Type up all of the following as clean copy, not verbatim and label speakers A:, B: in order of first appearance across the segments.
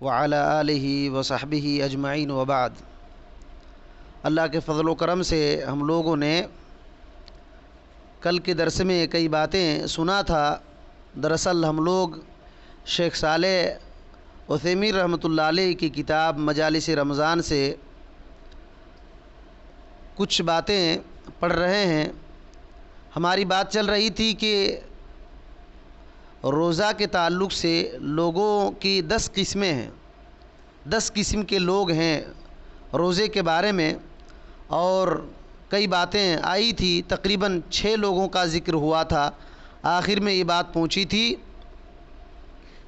A: وعلی آلہ وصحبہ اجمعین وبعد۔ اللہ کے فضل و کرم سے ہم لوگوں نے کل کے درس میں کئی باتیں سنا تھا۔ دراصل ہم لوگ شیخ صالح عثیمین رحمۃ اللہ علیہ کی کتاب مجالس رمضان سے کچھ باتیں پڑھ رہے ہیں۔ ہماری بات چل رہی تھی کہ روزہ کے تعلق سے لوگوں کی 10 قسمیں ہیں، 10 قسم کے لوگ ہیں روزے کے بارے میں، اور کئی باتیں آئی تھی۔ تقریباً 6 لوگوں کا ذکر ہوا تھا۔ آخر میں یہ بات پہنچی تھی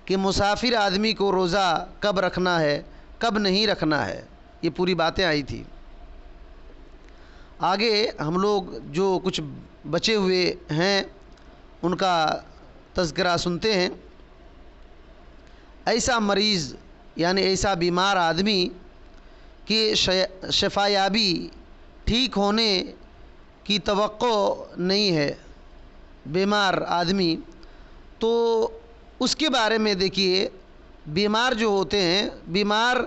A: کہ مسافر آدمی کو روزہ کب رکھنا ہے، کب نہیں رکھنا ہے، یہ پوری باتیں آئی تھی۔ آگے ہم لوگ جو کچھ بچے ہوئے ہیں ان کا تذکرہ سنتے ہیں۔ ایسا مریض یعنی ایسا بیمار آدمی کہ شفا یابی ٹھیک ہونے کی توقع نہیں ہے، بیمار آدمی، تو اس کے بارے میں دیکھیے، بیمار جو ہوتے ہیں، بیمار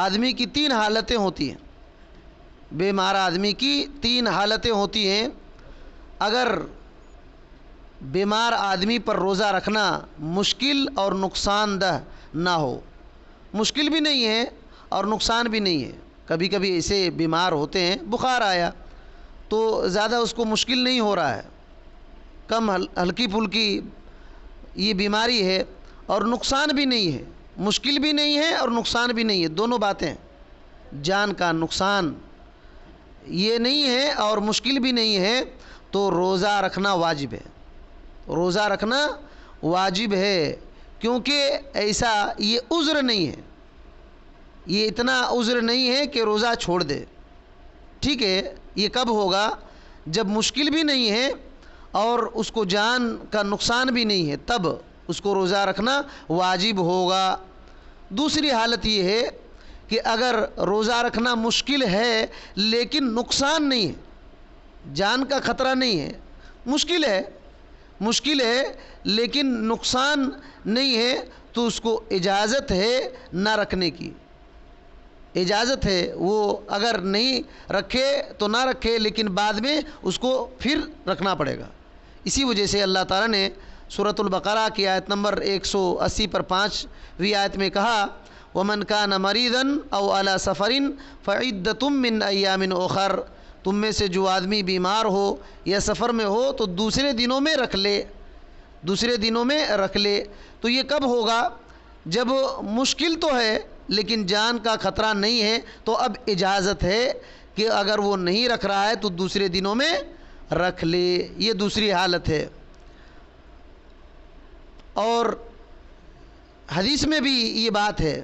A: آدمی کی 3 حالتیں ہوتی ہیں۔ بیمار آدمی کی 3 حالتیں ہوتی ہیں۔ اگر بیمار آدمی پر روزہ رکھنا مشکل اور نقصان دہ نہ ہو، مشکل بھی نہیں ہے اور نقصان بھی نہیں ہے۔ کبھی کبھی ایسے بیمار ہوتے ہیں، بخار آیا تو زیادہ اس کو مشکل نہیں ہو رہا ہے، کم ہلکی پھلکی یہ بیماری ہے اور نقصان بھی نہیں ہے، مشکل بھی نہیں ہے اور نقصان بھی نہیں ہے، دونوں باتیں، جان کا نقصان یہ نہیں ہے اور مشکل بھی نہیں ہے، تو روزہ رکھنا واجب ہے۔ روزہ رکھنا واجب ہے، کیونکہ ایسا یہ عذر نہیں ہے، یہ اتنا عذر نہیں ہے کہ روزہ چھوڑ دے۔ ٹھیک ہے، یہ کب ہوگا؟ جب مشکل بھی نہیں ہے اور اس کو جان کا نقصان بھی نہیں ہے، تب اس کو روزہ رکھنا واجب ہوگا۔ دوسری حالت یہ ہے کہ اگر روزہ رکھنا مشکل ہے لیکن نقصان نہیں ہے، جان کا خطرہ نہیں ہے، مشکل ہے لیکن نقصان نہیں ہے، تو اس کو اجازت ہے نہ رکھنے کی، اجازت ہے۔ وہ اگر نہیں رکھے تو نہ رکھے، لیکن بعد میں اس کو پھر رکھنا پڑے گا۔ اسی وجہ سے اللہ تعالیٰ نے سورۃ البقرہ کی آیت نمبر 180 پر 5ویں آیت میں کہا، وَمَنْ كَانَ مَرِيضًا أَوْ عَلَى سَفَرٍ فَعِدَّةٌ مِّنْ أَيَّامٍ أُخَرَ۔ تم میں سے جو آدمی بیمار ہو یا سفر میں ہو تو دوسرے دنوں میں رکھ لے، دوسرے دنوں میں رکھ لے۔ تو یہ کب ہوگا؟ جب مشکل تو ہے لیکن جان کا خطرہ نہیں ہے، تو اب اجازت ہے کہ اگر وہ نہیں رکھ رہا ہے تو دوسرے دنوں میں رکھ لے، یہ دوسری حالت ہے۔ اور حدیث میں بھی یہ بات ہے،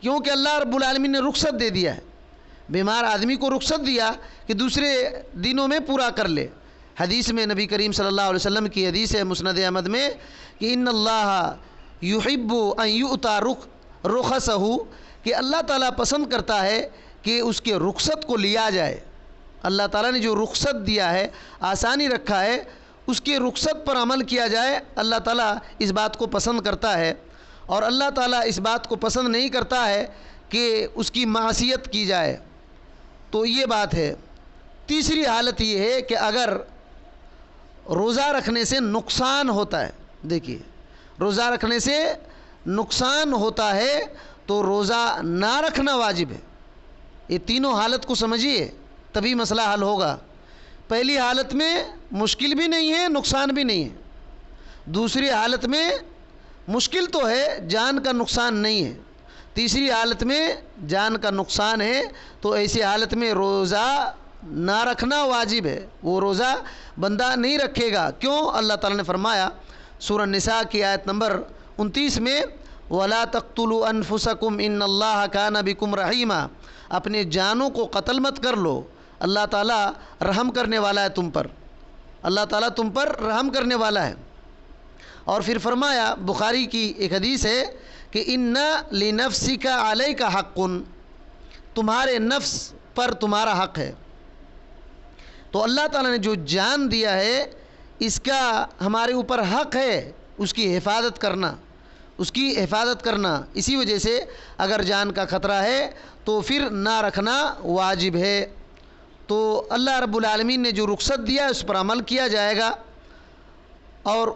A: کیونکہ اللہ رب العالمین نے رخصت دے دیا ہے، بیمار آدمی کو رخصت دیا کہ دوسرے دنوں میں پورا کر لے۔ حدیث میں نبی کریم صلی اللہ علیہ وسلم کی حدیث ہے مسند احمد میں کہ ان اللہ یحب ان یؤتی رخصہ، کہ اللہ تعالیٰ پسند کرتا ہے کہ اس کے رخصت کو لیا جائے۔ اللہ تعالیٰ نے جو رخصت دیا ہے، آسانی رکھا ہے، اس کے رخصت پر عمل کیا جائے، اللہ تعالیٰ اس بات کو پسند کرتا ہے۔ اور اللہ تعالیٰ اس بات کو پسند نہیں کرتا ہے کہ اس کی معصیت کی جائے، تو یہ بات ہے۔ تیسری حالت یہ ہے کہ اگر روزہ رکھنے سے نقصان ہوتا ہے، دیکھیے روزہ رکھنے سے نقصان ہوتا ہے تو روزہ نہ رکھنا واجب ہے۔ یہ تینوں حالت کو سمجھیے تبھی مسئلہ حل ہوگا۔ پہلی حالت میں مشکل بھی نہیں ہے، نقصان بھی نہیں ہے۔ دوسری حالت میں مشکل تو ہے، جان کا نقصان نہیں ہے۔ تیسری حالت میں جان کا نقصان ہے، تو ایسی حالت میں روزہ نہ رکھنا واجب ہے، وہ روزہ بندہ نہیں رکھے گا۔ کیوں؟ اللہ تعالیٰ نے فرمایا سورہ النساء کی آیت نمبر 29 میں، وَلَا تَقْتُلُوا أَنفُسَكُمْ إِنَّ اللَّهَ كَانَ بِكُمْ رَحِيمًا۔ اپنے جانوں کو قتل مت کر لو، اللہ تعالیٰ رحم کرنے والا ہے تم پر، اللہ تعالیٰ تم پر رحم کرنے والا ہے۔ اور پھر فرمایا، بخاری کی ایک حدیث ہے کہ اِنَّ لِنَفْسِكَ عَلَيْكَ حَقٌّ، تمہارے نفس پر تمہارا حق ہے۔ تو اللہ تعالیٰ نے جو جان دیا ہے، اس کا ہمارے اوپر حق ہے اس کی حفاظت کرنا، اس کی حفاظت کرنا، اسی وجہ سے اگر جان کا خطرہ ہے تو پھر نہ رکھنا واجب ہے۔ تو اللہ رب العالمین نے جو رخصت دیا اس پر عمل کیا جائے گا۔ اور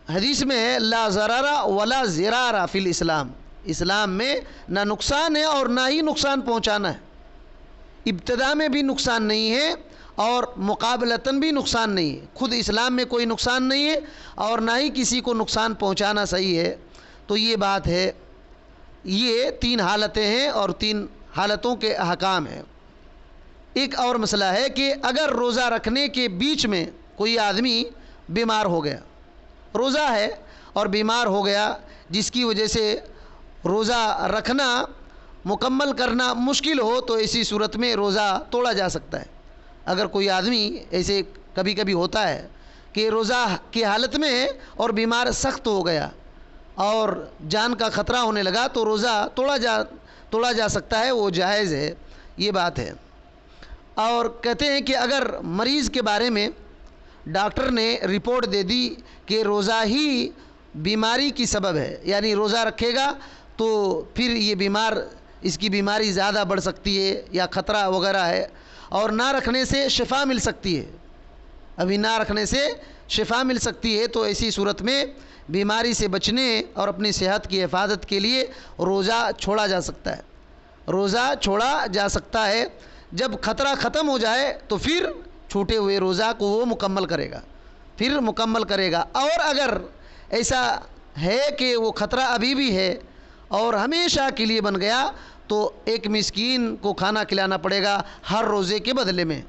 A: حدیث میں ہے لا ضرر ولا ضرار فی الاسلام، اسلام میں نہ نقصان ہے اور نہ ہی نقصان پہنچانا ہے۔ ابتدا میں بھی نقصان نہیں ہے اور مقابلتاً بھی نقصان نہیں ہے، خود اسلام میں کوئی نقصان نہیں ہے اور نہ ہی کسی کو نقصان پہنچانا صحیح ہے۔ تو یہ بات ہے، یہ 3 حالتیں ہیں اور 3 حالتوں کے احکام ہیں۔ ایک اور مسئلہ ہے کہ اگر روزہ رکھنے کے بیچ میں کوئی آدمی بیمار ہو گیا، روزہ ہے اور بیمار ہو گیا، جس کی وجہ سے روزہ رکھنا مکمل کرنا مشکل ہو، تو ایسی صورت میں روزہ توڑا جا سکتا ہے۔ اگر کوئی آدمی ایسے کبھی کبھی ہوتا ہے کہ روزہ کی حالت میں ہے اور بیمار سخت ہو گیا اور جان کا خطرہ ہونے لگا، تو روزہ توڑا جا سکتا ہے، وہ جائز ہے، یہ بات ہے۔ اور کہتے ہیں کہ اگر مریض کے بارے میں ڈاکٹر نے رپورٹ دے دی کہ روزہ ہی بیماری کی سبب ہے، یعنی روزہ رکھے گا تو پھر یہ اس کی بیماری زیادہ بڑھ سکتی ہے یا خطرہ وغیرہ ہے، اور نہ رکھنے سے شفا مل سکتی ہے، ابھی نہ رکھنے سے شفا مل سکتی ہے، تو ایسی صورت میں بیماری سے بچنے اور اپنی صحت کی حفاظت کے لیے روزہ چھوڑا جا سکتا ہے، روزہ چھوڑا جا سکتا ہے۔ جب خطرہ ختم ہو جائے تو پھر چھوٹے ہوئے روزہ کو وہ مکمل کرے گا۔ اور اگر ایسا ہے کہ وہ خطرہ ابھی بھی ہے اور ہمیشہ کے لیے بن گیا، تو ایک مسکین کو کھانا کھلانا پڑے گا ہر روزے کے بدلے میں۔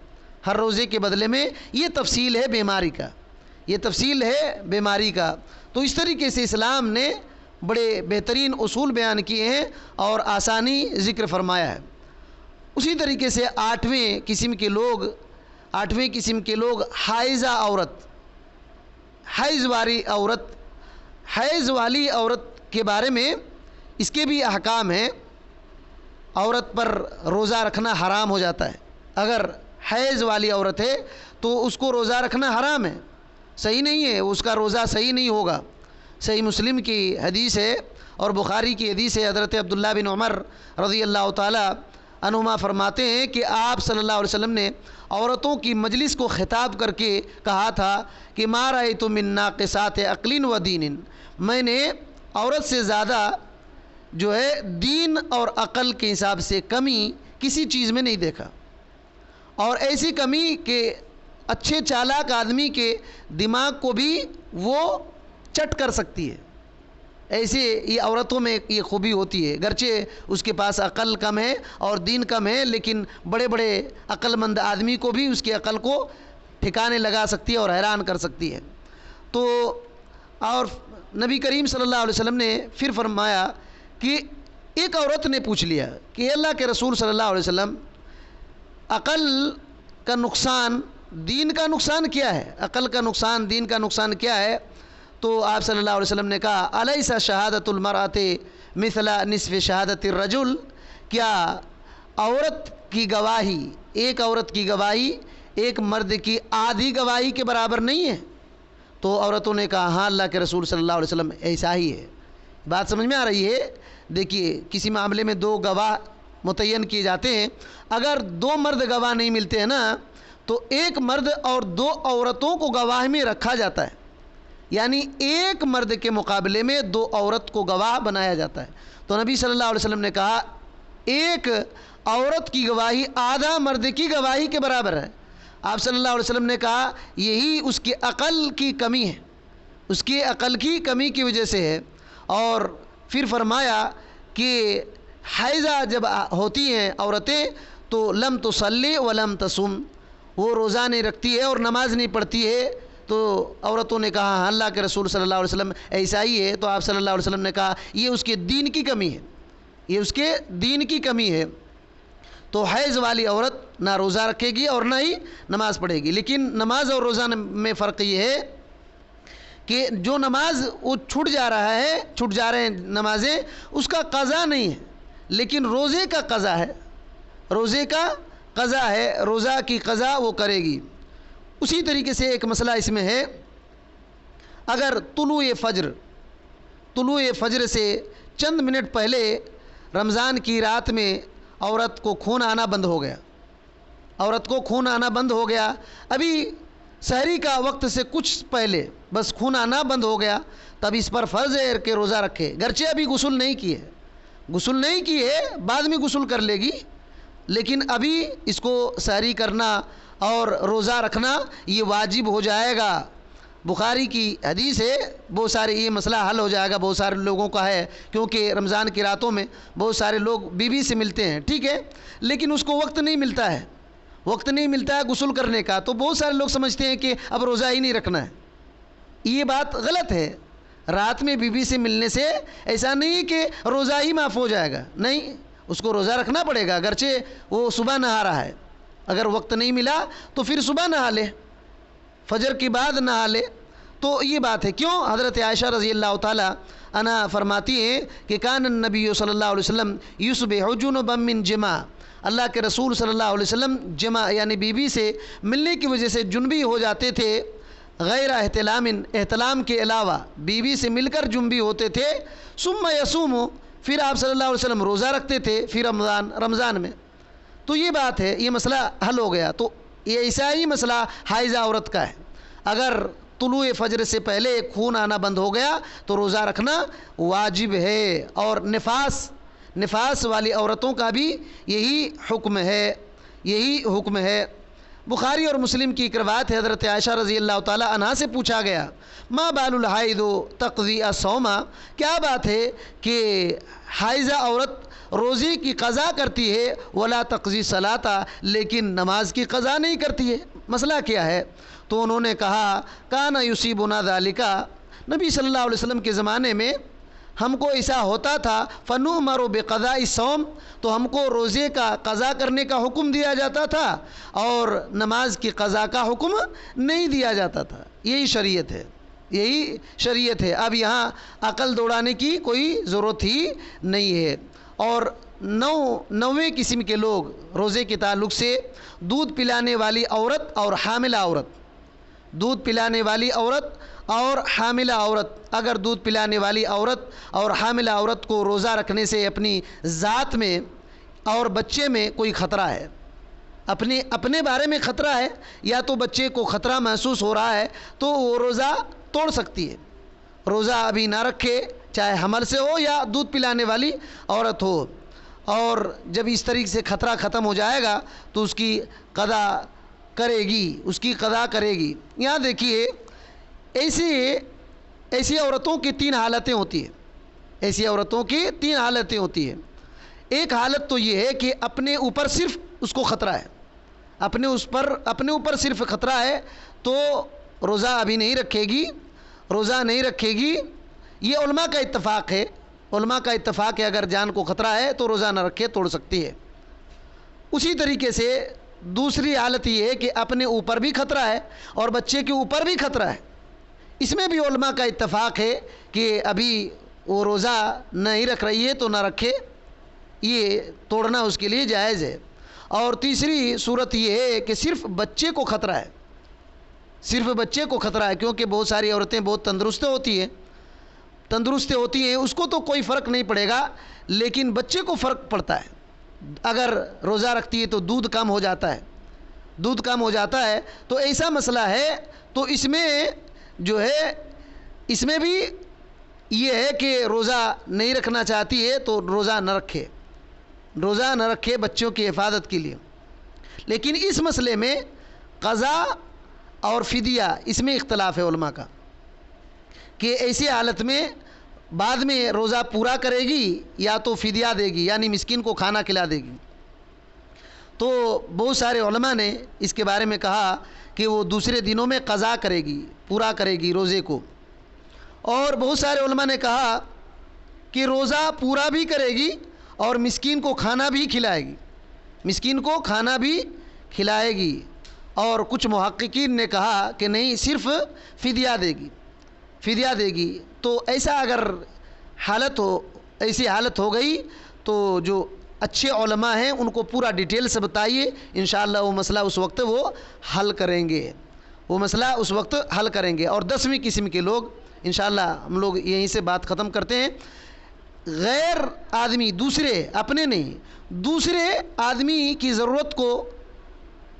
A: یہ تفصیل ہے بیماری کا، تو اس طریقے سے اسلام نے بڑے بہترین اصول بیان کیے ہیں اور آسانی ذکر فرمایا ہے۔ اسی طریقے سے 8ویں قسم کے لوگ حیض والی عورت کے بارے میں اس کے بھی احکام ہیں۔ عورت پر روزہ رکھنا حرام ہو جاتا ہے، اگر حیض والی عورت ہے تو اس کو روزہ رکھنا حرام ہے، صحیح نہیں ہے، اس کا روزہ صحیح نہیں ہوگا۔ صحیح مسلم کی حدیث ہے اور بخاری کی حدیث ہے، حضرت عبداللہ بن عمر رضی اللہ تعالی عنہما فرماتے ہیں کہ آپ صلی اللہ علیہ وسلم نے عورتوں کی مجلس کو خطاب کر کے کہا تھا کہ ما رأیت من ناقصات عقل و دین، میں نے عورت سے زیادہ جو ہے دین اور عقل کے حساب سے کمی کسی چیز میں نہیں دیکھا، اور ایسی کمی کہ اچھے چالاک آدمی کے دماغ کو بھی وہ چٹ کر سکتی ہے، ایسے یہ عورتوں میں یہ خوبی ہوتی ہے، گرچہ اس کے پاس عقل کم ہے اور دین کم ہے، لیکن بڑے بڑے عقل مند آدمی کو بھی اس کی عقل کو ٹھکانے لگا سکتی ہے اور حیران کر سکتی ہے۔ تو اور نبی کریم صلی اللہ علیہ وسلم نے پھر فرمایا کہ ایک عورت نے پوچھ لیا کہ اللہ کے رسول صلی اللہ علیہ وسلم، عقل کا نقصان دین کا نقصان کیا ہے؟ عقل کا نقصان دین کا نقصان کیا ہے؟ تو آپ صلی اللہ علیہ وسلم نے کہا الیس شہادت المرأۃ مثل نصف شہادت الرجل، کیا عورت کی گواہی ایک مرد کی آدھی گواہی کے برابر نہیں ہے؟ تو عورتوں نے کہا ہاں اللہ کے رسول صلی اللہ علیہ وسلم ایسا ہی ہے۔ بات سمجھ میں آ رہی ہے؟ دیکھیے کسی معاملے میں 2 گواہ متعین کیے جاتے ہیں، اگر 2 مرد گواہ نہیں ملتے ہیں نا، تو ایک مرد اور 2 عورتوں کو گواہ میں رکھا جاتا ہے، یعنی ایک مرد کے مقابلے میں 2 عورت کو گواہ بنایا جاتا ہے۔ تو نبی صلی اللہ علیہ وسلم نے کہا ایک عورت کی گواہی آدھا مرد کی گواہی کے برابر ہے۔ آپ صلی اللہ علیہ وسلم نے کہا یہی اس کی عقل کی کمی ہے، اس کی عقل کی کمی کی وجہ سے ہے۔ اور پھر فرمایا کہ حیضہ جب ہوتی ہیں عورتیں تو لم تصلی ولم تصم، وہ روزہ نہیں رکھتی ہے اور نماز نہیں پڑھتی ہے۔ تو عورتوں نے کہا اللہ کے رسول صلی اللہ علیہ وسلم ایسا ہی ہے۔ تو آپ صلی اللہ علیہ وسلم نے کہا یہ اس کے دین کی کمی ہے، تو حیض والی عورت نہ روزہ رکھے گی اور نہ ہی نماز پڑھے گی۔ لیکن نماز اور روزہ میں فرق یہ ہے کہ جو نماز وہ چھوٹ جا رہے ہیں نمازیں، اس کا قضا نہیں ہے، لیکن روزے کا قضا ہے، روزہ کی قضا وہ کرے گی۔ اسی طریقے سے ایک مسئلہ اس میں ہے، اگر طلوع طلوع فجر سے چند منٹ پہلے رمضان کی رات میں عورت کو خون آنا بند ہو گیا، عورت کو خون آنا بند ہو گیا، ابھی سحری کا وقت سے کچھ پہلے بس خون آنا بند ہو گیا، تب اس پر فرض ہے کہ روزہ رکھے، گرچہ ابھی غسل نہیں کیے، بعد میں غسل کر لے گی، لیکن ابھی اس کو سحری کرنا اور روزہ رکھنا یہ واجب ہو جائے گا۔ بخاری کی حدیث ہے، بہت سارے یہ مسئلہ حل ہو جائے گا، بہت سارے لوگوں کا ہے، کیونکہ رمضان کی راتوں میں بہت سارے لوگ بیوی سے ملتے ہیں، ٹھیک ہے، لیکن اس کو وقت نہیں ملتا ہے غسل کرنے کا، تو بہت سارے لوگ سمجھتے ہیں کہ اب روزہ ہی نہیں رکھنا ہے۔ یہ بات غلط ہے۔ رات میں بیوی سے ملنے سے ایسا نہیں کہ روزہ ہی معاف ہو جائے گا، نہیں، اس کو روزہ رکھنا پڑے گا، گرچہ وہ صبح نہا رہا ہے، اگر وقت نہیں ملا تو پھر صبح نہا لے، فجر کے بعد نہا لے۔ تو یہ بات ہے، کیوں؟ حضرت عائشہ رضی اللہ تعالی عنہا فرماتی ہیں کہ کان النبی صلی اللہ علیہ وسلم یصبح جنبا من جماع، اللہ کے رسول صلی اللہ علیہ وسلم جماع یعنی بیوی سے ملنے کی وجہ سے جنبی ہو جاتے تھے، غیر احتلام کے علاوہ بیوی سے مل کر جنبی ہوتے تھے، ثم یصوم، پھر آپ صلی اللہ علیہ وسلم روزہ رکھتے تھے، پھر رمضان میں۔ تو یہ بات ہے، یہ مسئلہ حل ہو گیا۔ تو یہ ایسا ہی مسئلہ حائضہ عورت کا ہے، اگر طلوع فجر سے پہلے خون آنا بند ہو گیا تو روزہ رکھنا واجب ہے، اور نفاس والی عورتوں کا بھی یہی حکم ہے۔ بخاری اور مسلم کی ایک روایت ہے، حضرت عائشہ رضی اللہ تعالی عنہا سے پوچھا گیا، ما بال الحائض تقضی الصوم، کیا بات ہے کہ حائضہ عورت روزے کی قضا کرتی ہے، ولا تقضی صلاۃ، لیکن نماز کی قضا نہیں کرتی ہے، مسئلہ کیا ہے؟ تو انہوں نے کہا، کان یصیبنا ذالک، نبی صلی اللہ علیہ وسلم کے زمانے میں ہم کو ایسا ہوتا تھا، فنؤمر بقضاء الصوم، تو ہم کو روزے کا قضا کرنے کا حکم دیا جاتا تھا اور نماز کی قضا کا حکم نہیں دیا جاتا تھا۔ یہی شریعت ہے، اب یہاں عقل دوڑانے کی کوئی ضرورت ہی نہیں ہے۔ اور نویں قسم کے لوگ روزے کے تعلق سے دودھ پلانے والی عورت اور حاملہ عورت، اگر دودھ پلانے والی عورت اور حاملہ عورت کو روزہ رکھنے سے اپنی ذات میں اور بچے میں کوئی خطرہ ہے، اپنے بارے میں خطرہ ہے، یا تو بچے کو خطرہ محسوس ہو رہا ہے تو وہ روزہ توڑ سکتی ہے، روزہ ابھی نہ رکھے، چاہے حمل سے ہو یا دودھ پلانے والی عورت ہو، اور جب اس طریقے سے خطرہ ختم ہو جائے گا تو اس کی قضا کرے گی۔ یہاں دیکھیے، ایسی عورتوں کی تین حالتیں ہوتی ہیں۔ ایک حالت تو یہ ہے کہ اپنے اوپر صرف اس کو خطرہ ہے، اپنے اوپر صرف خطرہ ہے تو روزہ ابھی نہیں رکھے گی، یہ علماء کا اتفاق ہے، اگر جان کو خطرہ ہے تو روزہ نہ رکھے، توڑ سکتی ہے۔ اسی طریقے سے دوسری حالت یہ ہے کہ اپنے اوپر بھی خطرہ ہے اور بچے کے اوپر بھی خطرہ ہے، اس میں بھی علماء کا اتفاق ہے کہ ابھی وہ روزہ نہیں رکھ رہی ہے تو نہ رکھے، یہ توڑنا اس کے لیے جائز ہے۔ اور تیسری صورت یہ ہے کہ صرف بچے کو خطرہ ہے، کیونکہ بہت ساری عورتیں بہت تندرست ہوتی ہیں، اس کو تو کوئی فرق نہیں پڑے گا، لیکن بچے کو فرق پڑتا ہے، اگر روزہ رکھتی ہے تو دودھ کم ہو جاتا ہے، تو ایسا مسئلہ ہے، تو اس میں بھی یہ ہے کہ روزہ نہیں رکھنا چاہتی ہے تو روزہ نہ رکھے بچوں کی حفاظت کے لیے۔ لیکن اس مسئلے میں قضا اور فدیہ، اس میں اختلاف ہے علماء کا، کہ ایسی حالت میں بعد میں روزہ پورا کرے گی یا تو فدیہ دے گی، یعنی مسکین کو کھانا کھلا دے گی۔ تو بہت سارے علماء نے اس کے بارے میں کہا کہ وہ دوسرے دنوں میں قضا کرے گی، پورا کرے گی روزے کو، اور بہت سارے علماء نے کہا کہ روزہ پورا بھی کرے گی اور مسکین کو کھانا بھی کھلائے گی، اور کچھ محققین نے کہا کہ نہیں، صرف فدیہ دے گی۔ تو اگر ایسی حالت ہو گئی تو جو اچھے علماء ہیں ان کو پورا ڈیٹیل سے بتائیے، انشاءاللہ وہ مسئلہ اس وقت حل کریں گے۔ اور 10ویں قسم کے لوگ انشاءاللہ ہم لوگ یہیں سے بات ختم کرتے ہیں. غیر آدمی، دوسرے، اپنے نہیں، دوسرے آدمی کی ضرورت کو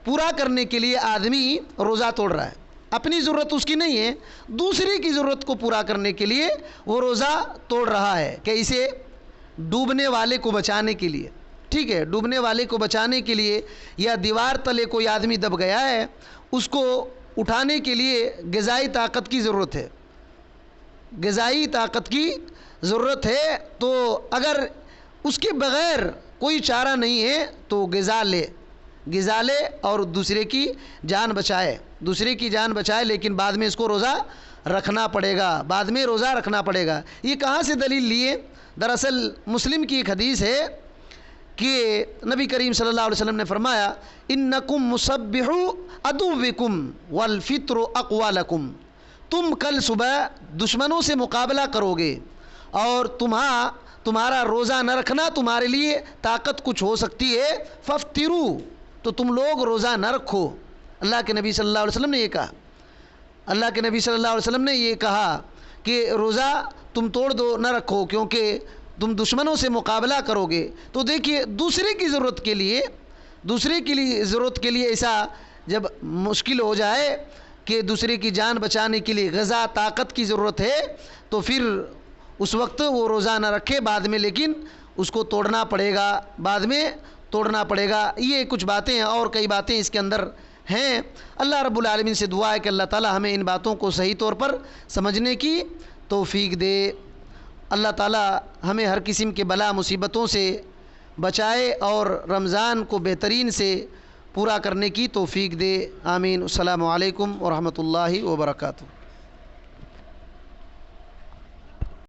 A: پورا کرنے کے لیے آدمی روزہ توڑ رہا ہے. اپنی ضرورت اس کی نہیں ہے، دوسرے کی ضرورت کو پورا کرنے کے لیے وہ روزہ توڑ رہا ہے کہ اسے ڈوبنے والے کو بچانے کے لیے. ٹھیک ہے، ڈوبنے والے کو بچانے کے لیے، یا دیوار تلے کوئی آدمی دب گیا ہے، اس کو اٹھانے کے لیے غذائی طاقت کی ضرورت ہے، غذائی طاقت کی ضرورت ہے. تو اگر اس کے بغیر کوئی چارہ نہیں ہے تو غذا لے اور دوسرے کی جان بچائے، دوسرے کی جان بچائے، لیکن بعد میں اس کو روزہ رکھنا پڑے گا، بعد میں روزہ رکھنا پڑے گا. یہ کہاں سے دلیل لیے؟ دراصل مسلم کی ایک حدیث ہے کہ نبی کریم صلی اللہ علیہ وسلم نے فرمایا انکم مسبحو عدوکم والفطر اقوی لکم. تم کل صبح دشمنوں سے مقابلہ کرو گے اور تمہارا روزہ نہ رکھنا تمہارے لیے طاقت کچھ ہو سکتی ہے. فافطروا، تو تم لوگ روزہ نہ رکھو. اللہ کے نبی صلی اللہ علیہ وسلم نے یہ کہا، اللہ کے نبی صلی اللہ علیہ وسلم نے یہ کہا کہ روزہ تم توڑ دو، نہ رکھو، کیونکہ تم دشمنوں سے مقابلہ کرو گے. تو دیکھیے دوسرے کی ضرورت کے لیے ایسا جب مشکل ہو جائے کہ دوسرے کی جان بچانے کے لیے غذا طاقت کی ضرورت ہے تو پھر اس وقت وہ روزہ نہ رکھے، بعد میں لیکن اس کو توڑنا پڑے گا، بعد میں توڑنا پڑے گا. یہ کچھ باتیں ہیں، اور کئی باتیں اس کے اندر ہیں. اللہ رب العالمین سے دعا ہے کہ اللہ تعالی ہمیں ان باتوں کو صحیح طور پر سمجھنے کی توفیق دے. اللہ تعالی ہمیں ہر قسم کے بلا مصیبتوں سے بچائے اور رمضان کو بہترین سے پورا کرنے کی توفیق دے. آمین. السلام علیکم ورحمۃ اللہ وبرکاتہ.